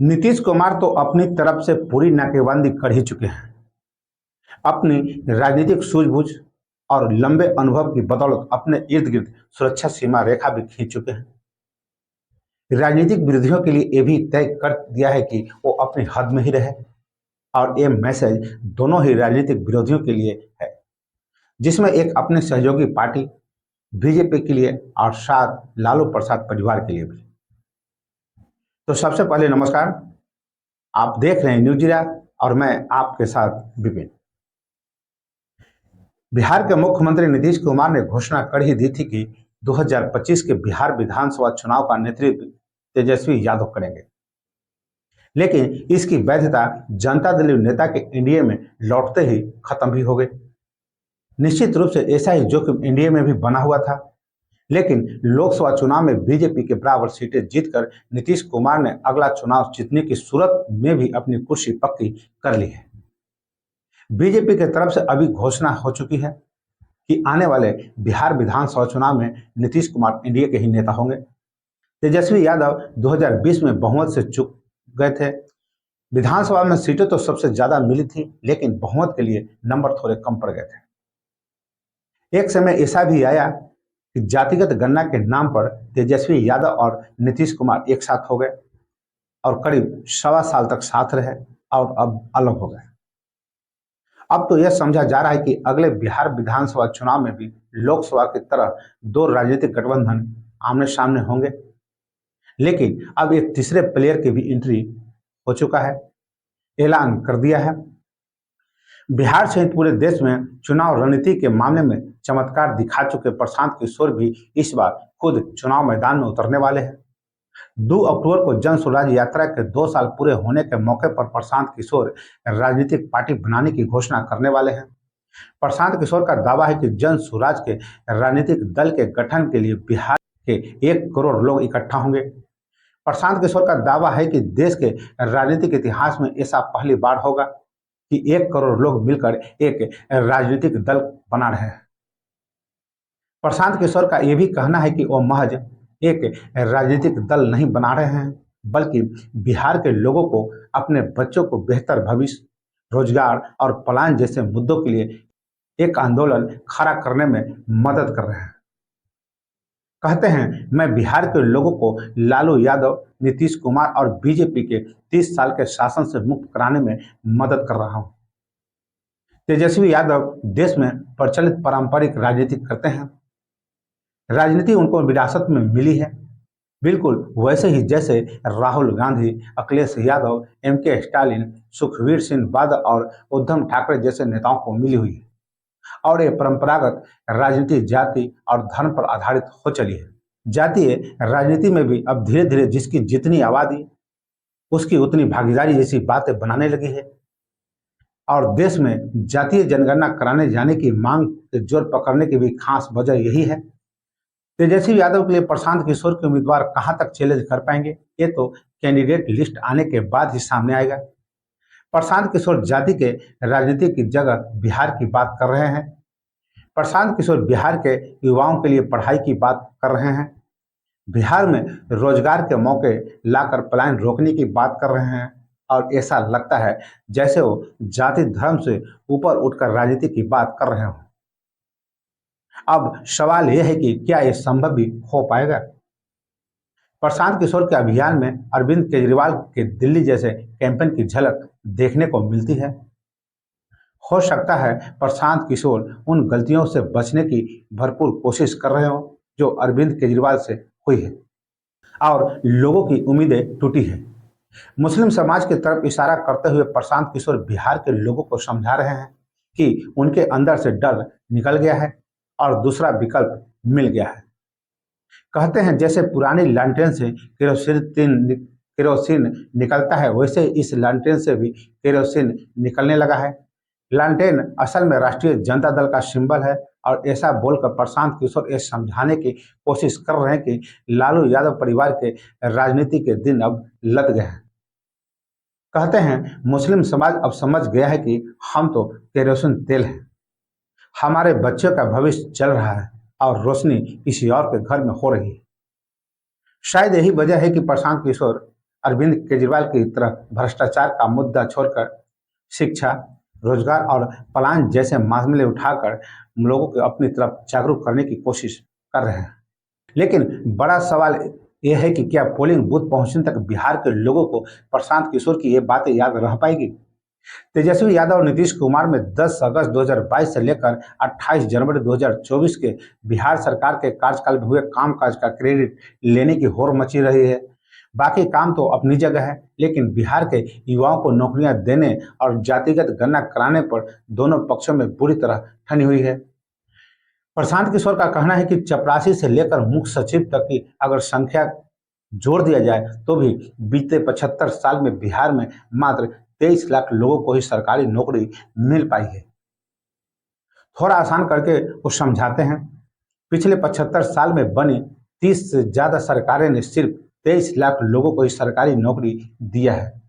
नीतीश कुमार तो अपनी तरफ से पूरी नाकेबंदी कर ही चुके हैं। अपनी राजनीतिक सूझबूझ और लंबे अनुभव की बदौलत अपने इर्द गिर्द सुरक्षा सीमा रेखा भी खींच चुके हैं। राजनीतिक विरोधियों के लिए ये भी तय कर दिया है कि वो अपनी हद में ही रहे। और ये मैसेज दोनों ही राजनीतिक विरोधियों के लिए है, जिसमें एक अपने सहयोगी पार्टी बीजेपी के लिए और साथ लालू प्रसाद परिवार के लिए भी। तो सबसे पहले नमस्कार, आप देख रहे हैं न्यूज़ और मैं आपके साथ विपिन। बिहार के मुख्यमंत्री नीतीश कुमार ने घोषणा कर ही दी थी कि 2025 के बिहार विधानसभा चुनाव का नेतृत्व तेजस्वी यादव करेंगे, लेकिन इसकी वैधता जनता दल नेता के एनडीए में लौटते ही खत्म भी हो गई। निश्चित रूप से ऐसा ही जोखिम एनडीए में भी बना हुआ था, लेकिन लोकसभा चुनाव में बीजेपी के बराबर सीटें जीतकर नीतीश कुमार ने अगला चुनाव जीतने की सूरत में भी अपनी कुर्सी पक्की कर ली है। बीजेपी की तरफ से अभी घोषणा हो चुकी है कि आने वाले बिहार विधानसभा चुनाव में नीतीश कुमार एनडीए के ही नेता होंगे। तेजस्वी यादव 2020 में बहुमत से चूक गए थे। विधानसभा में सीटें तो सबसे ज्यादा मिली थी, लेकिन बहुमत के लिए नंबर थोड़े कम पड़ गए थे। एक समय ऐसा भी आया कि जातिगत गणना के नाम पर तेजस्वी यादव और नीतीश कुमार एक साथ हो गए और करीब 1.25 साल तक साथ रहे और अब अलग हो गए। अब तो यह समझा जा रहा है कि अगले बिहार विधानसभा चुनाव में भी लोकसभा की तरह दो राजनीतिक गठबंधन आमने सामने होंगे, लेकिन अब एक तीसरे प्लेयर की भी एंट्री हो चुका है, ऐलान कर दिया है। बिहार सहित पूरे देश में चुनाव रणनीति के मामले में चमत्कार दिखा चुके प्रशांत किशोर भी इस बार खुद चुनाव मैदान में उतरने वाले हैं। 2 अक्टूबर को जन स्वराज यात्रा के 2 साल पूरे होने के मौके पर प्रशांत किशोर राजनीतिक पार्टी बनाने की घोषणा करने वाले हैं। प्रशांत किशोर का दावा है कि जन स्वराज के राजनीतिक दल के गठन के लिए बिहार के 1 करोड़ लोग इकट्ठा होंगे। प्रशांत किशोर का दावा है कि देश के राजनीतिक इतिहास में ऐसा पहली बार होगा कि 1 करोड़ लोग मिलकर एक राजनीतिक दल बना रहे हैं। प्रशांत किशोर का यह भी कहना है कि वो महज एक राजनीतिक दल नहीं बना रहे हैं, बल्कि बिहार के लोगों को, अपने बच्चों को बेहतर भविष्य, रोजगार और पलायन जैसे मुद्दों के लिए एक आंदोलन खड़ा करने में मदद कर रहे हैं। कहते हैं, मैं बिहार के लोगों को लालू यादव, नीतीश कुमार और बीजेपी के 30 साल के शासन से मुक्त कराने में मदद कर रहा हूं। तेजस्वी यादव देश में प्रचलित पारंपरिक राजनीति करते हैं। राजनीति उनको विरासत में मिली है, बिल्कुल वैसे ही जैसे राहुल गांधी, अखिलेश यादव, एमके स्टालिन, सुखबीर सिंह बादल और उद्धव ठाकरे जैसे नेताओं को मिली हुई है। और ये परंपरागत राजनीति जाति और धर्म पर आधारित हो चली है। जातीय राजनीति में भी अब धीरे धीरे जिसकी जितनी आबादी उसकी उतनी भागीदारी जैसी बातें बनाने लगी है और देश में जातीय जनगणना कराने जाने की मांग के जोर पकड़ने की भी खास वजह यही है। तेजस्वी यादव के लिए प्रशांत किशोर के उम्मीदवार कहां तक चैलेंज कर पाएंगे, ये तो कैंडिडेट लिस्ट आने के बाद ही सामने आएगा। प्रशांत किशोर जाति के राजनीति की जगह बिहार की बात कर रहे हैं। प्रशांत किशोर बिहार के युवाओं के लिए पढ़ाई की बात कर रहे हैं। बिहार में रोजगार के मौके लाकर पलायन रोकने की बात कर रहे हैं और ऐसा लगता है जैसे वो जाति धर्म से ऊपर उठकर राजनीति की बात कर रहे हों। अब सवाल यह है कि क्या यह संभव भी हो पाएगा। प्रशांत किशोर के अभियान में अरविंद केजरीवाल के दिल्ली जैसे कैंपेन की झलक देखने को मिलती है। हो सकता है प्रशांत किशोर उन गलतियों से बचने की भरपूर कोशिश कर रहे हो जो अरविंद केजरीवाल से हुई है और लोगों की उम्मीदें टूटी है। मुस्लिम समाज की तरफ इशारा करते हुए प्रशांत किशोर बिहार के लोगों को समझा रहे हैं कि उनके अंदर से डर निकल गया है और दूसरा विकल्प मिल गया है। कहते हैं, जैसे पुरानी लालटेन से केरोसिन निकलता है, वैसे इस लालटेन से भी केरोसिन निकलने लगा है। लालटेन असल में राष्ट्रीय जनता दल का सिंबल है और ऐसा बोलकर प्रशांत किशोर यह समझाने की कोशिश कर रहे हैं कि लालू यादव परिवार के राजनीति के दिन अब लद गए हैं। कहते हैं, मुस्लिम समाज अब समझ गया है कि हम तो केरोसिन तेल हैं, हमारे बच्चों का भविष्य चल रहा है और रोशनी किसी और के घर में हो रही है। शायद यही वजह है कि प्रशांत किशोर अरविंद केजरीवाल की तरह भ्रष्टाचार का मुद्दा छोड़कर शिक्षा, रोजगार और पलायन जैसे मामले उठाकर लोगों को अपनी तरफ जागरूक करने की कोशिश कर रहे हैं। लेकिन बड़ा सवाल यह है कि क्या पोलिंग बूथ पहुंचने तक बिहार के लोगों को प्रशांत किशोर की ये बातें याद रह पाएगी? तेजस्वी यादव और नीतीश कुमार में 10 अगस्त 2022 से लेकर 28 जनवरी 2024 के बिहार सरकार के कार्यकाल में हुए कामकाज का क्रेडिट लेने की होड़ मची रही है। बाकी काम तो अपनी जगह है, लेकिन बिहार के युवाओं को नौकरियां देने और जातिगत गणना कराने पर दोनों पक्षों में बुरी तरह ठनी हुई है। प्रशांत किशोर का कहना है कि चपरासी से लेकर मुख्य सचिव तक की अगर संख्या जोड़ दिया जाए तो भी बीते 75 साल में बिहार में मात्र 23 लाख लोगों को ही सरकारी नौकरी मिल पाई है। थोड़ा आसान करके कुछ समझाते हैं। पिछले 75 साल में बनी 30 से ज्यादा सरकारें ने सिर्फ 23 लाख लोगों को ही सरकारी नौकरी दिया है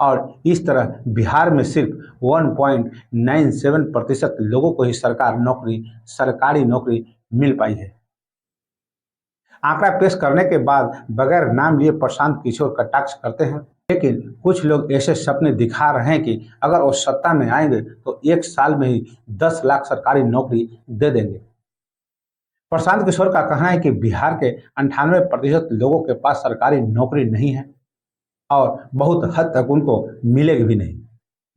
और इस तरह बिहार में सिर्फ 1.97% लोगों को ही सरकारी नौकरी मिल पाई है। आंकड़ा पेश करने के बाद बगैर नाम लिए प्रशांत किशोर कटाक्ष करते हैं, लेकिन कुछ लोग ऐसे सपने दिखा रहे हैं कि अगर वो सत्ता में आएंगे तो 1 साल में ही 10 लाख सरकारी नौकरी दे देंगे। प्रशांत किशोर का कहना है कि बिहार के 98% लोगों के पास सरकारी नौकरी नहीं है और बहुत हद तक उनको मिलेगी भी नहीं।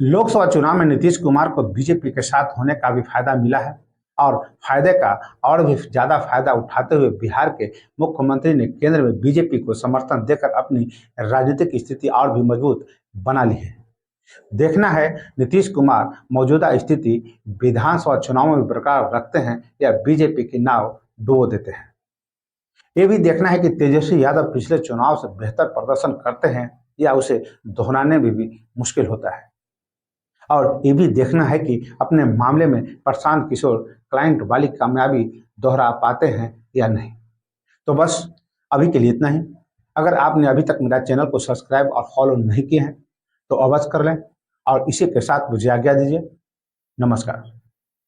लोकसभा चुनाव में नीतीश कुमार को बीजेपी के साथ होने का भी फायदा मिला है और फायदे का और भी ज्यादा फायदा उठाते हुए बिहार के मुख्यमंत्री ने केंद्र में बीजेपी को समर्थन देकर अपनी राजनीतिक स्थिति और भी मजबूत बना ली है। देखना है नीतीश कुमार मौजूदा स्थिति विधानसभा चुनावों में बरकरार रखते हैं या बीजेपी की नाव डुबो देते हैं। ये भी देखना है कि तेजस्वी यादव पिछले चुनाव से बेहतर प्रदर्शन करते हैं या उसे दोहराने में भी मुश्किल होता है। और ये भी देखना है कि अपने मामले में प्रशांत किशोर क्लाइंट वाली कामयाबी दोहरा पाते हैं या नहीं। तो बस अभी के लिए इतना ही। अगर आपने अभी तक मेरा चैनल को सब्सक्राइब और फॉलो नहीं किए हैं तो अवश्य कर लें और इसी के साथ मुझे आज्ञा दीजिए। नमस्कार।